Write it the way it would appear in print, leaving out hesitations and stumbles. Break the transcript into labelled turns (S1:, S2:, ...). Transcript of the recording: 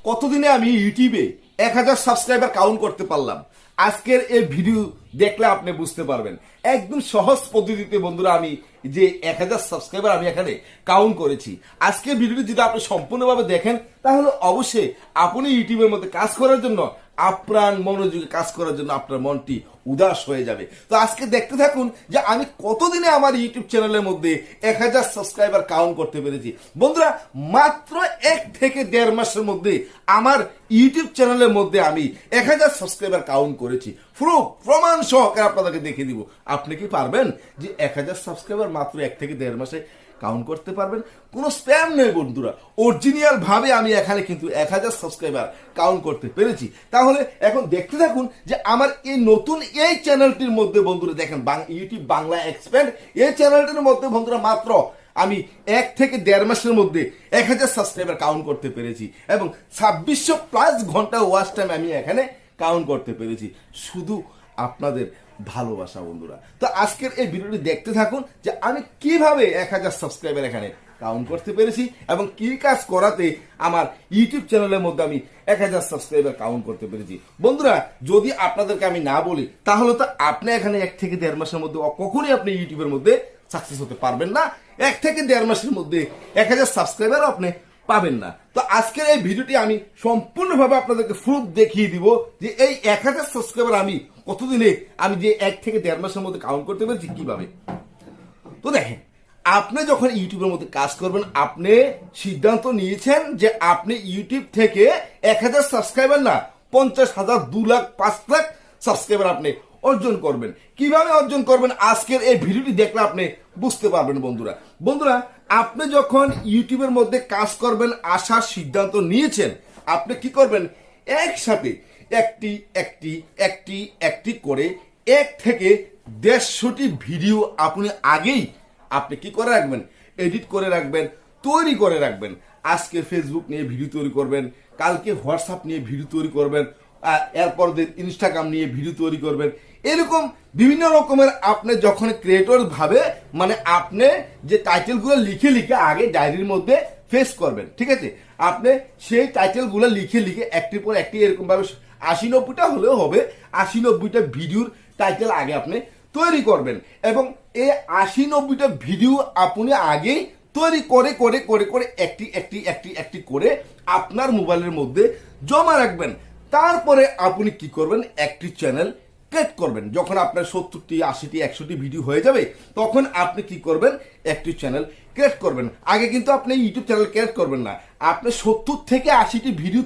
S1: কতদিনে আমি ইউটিউবে 1000 সাবস্ক্রাইবার কাউন্ট করতে পারলাম। আজকের এই ভিডিও দেখলে আপনি বুঝতে পারবেন একদম সহজ পদ্ধতিতে বন্ধুরা আমি যে 1000 সাবস্ক্রাইবার আমি এখানে কাউন্ট করেছি। আজকের ভিডিওটি যদি আপনি সম্পূর্ণভাবে দেখেন তাহলে অবশ্যই আপনি ইউটিউবের মধ্যে কাজ করার জন্য আপ্রাণ মনোযোগে কাজ করার জন্য আপনার মনটি উদাস হয়ে যাবে। তো আজকে দেখতে থাকুন যে আমি কতদিনে আমার ইউটিউব চ্যানেলের মধ্যে 1000 সাবস্ক্রাইবার কাউন্ট করতে পেরেছি। বন্ধুরা মাত্র 1 থেকে 1.5 মাসের মধ্যে আমার ইউটিউব চ্যানেলের মধ্যে আমি 1000 সাবস্ক্রাইবার কাউন্ট করেছি। প্রমাণ সহকারে আপনাদেরকে দেখিয়ে দিব। আপনি কি পারবেন যে 1000 সাবস্ক্রাইবার মাত্র 1 থেকে 1.5 মাসে কাউন্ট করতে পারবেন? কোনো স্প্যাম নেই বন্ধুরা, অরিজিনাল ভাবে আমি এখানে কিন্তু 1000 সাবস্ক্রাইবার কাউন্ট করতে পেরেছি। তাহলে এখন দেখতে থাকুন যে আমার এই নতুন এই চ্যানেলটির মধ্যে বন্ধুরা দেখেন ইউটিউব বাংলা এক্সপ্যান্ড এই চ্যানেলটির মধ্যে বন্ধুরা মাত্র আমি 1 থেকে 1.5 মাসের মধ্যে 1000 সাবস্ক্রাইবার কাউন্ট করতে পেরেছি এবং 2600+ ঘন্টা ওয়াচ টাইম আমি এখানে কাউন্ট করতে পেরেছি শুধু আপনাদের ভালোবাসা বন্ধুরা। তো আজকের এই ভিডিওটি দেখতে থাকুন যে আমি কিভাবে 1000 সাবস্ক্রাইবার এখানে কাউন্ট করতে পেরেছি এবং কি কাজ করাতে আমার ইউটিউব চ্যানেলের মধ্যে আমি 1000 সাবস্ক্রাইবার কাউন্ট করতে পেরেছি। বন্ধুরা যদি আপনাদেরকে আমি না বলি তাহলে তো আপনি এখানে 1 থেকে 1.5 মাসের মধ্যে কখনোই আপনি ইউটিউবের মধ্যে সাকসেস হতে পারবেন না। 1 থেকে 1.5 মাসের মধ্যে 1000 সাবস্ক্রাইবারও আপনি পাবেন না। তো আজকের এই ভিডিওটি আমি সম্পূর্ণভাবে আপনাদেরকে প্রুফ দেখিয়ে দিব যে এই 1000 সাবস্ক্রাইবার আমি কতদিনে আমি যে 1 থেকে 1.5 মাসের মধ্যে কাউন্ট করতে পেরেছি কিভাবে। তো দেখেন আপনি যখন ইউটিউবের মধ্যে কাজ করবেন আপনি সিদ্ধান্ত নিয়েছেন যে আপনি ইউটিউব থেকে 1000 সাবস্ক্রাইবার না 50,000, 2 লাখ, 5 লাখ সাবস্ক্রাইবার আপনি অর্জন করবেন। কিভাবে অর্জন করবেন আজকের এই ভিডিওটি দেখলে আপনি বুঝতে পারবেন বন্ধুরা আপনি যখন ইউটিউবের মধ্যে কাজ করবেন আসার সিদ্ধান্ত নিয়েছেন আপনি কি করবেন একসাথে একটি করে 1 থেকে 150টি ভিডিও আপনি কি করে রাখবেন, এডিট করে রাখবেন, তৈরি করে রাখবেন। আজকে ফেসবুক নিয়ে ভিডিও তৈরি করবেন, কালকে হোয়াটসঅ্যাপ নিয়ে ভিডিও তৈরি করবেন, এরপর ইনস্টাগ্রাম নিয়ে ভিডিও তৈরি করবেন। এরকম বিভিন্ন রকমের আপনি যখন ক্রিয়েটর ভাবে মানে আপনি যে টাইটেলগুলো লিখে আগে ডায়েরির মধ্যে ফেস করবেন, ঠিক আছে? আপনি সেই টাইটেলগুলো লিখে একটির পর একটি এরকম ভাবে 80-90টা হলেও হবে 80-90টা ভিডিওর টাইটেল আগে আপনি তৈরি করবেন এবং এই 80-90টা ভিডিও আপনি আগেই তৈরি করে একটি করে আপনার মোবাইলের মধ্যে জমা রাখবেন। তারপরে আপনি কি করবেন একটি চ্যানেল ক্রিয়েট করবেন। যখন আপনার 70টি 80টি 100টি ভিডিও হয়ে যাবে তখন আপনি কি করবেন একটি চ্যানেল ক্রিয়েট করবেন। আগে কিন্তু আপনি ইউটিউব চ্যানেল ক্রিয়েট করবেন না, আপনি 70 থেকে 80টি ভিডিও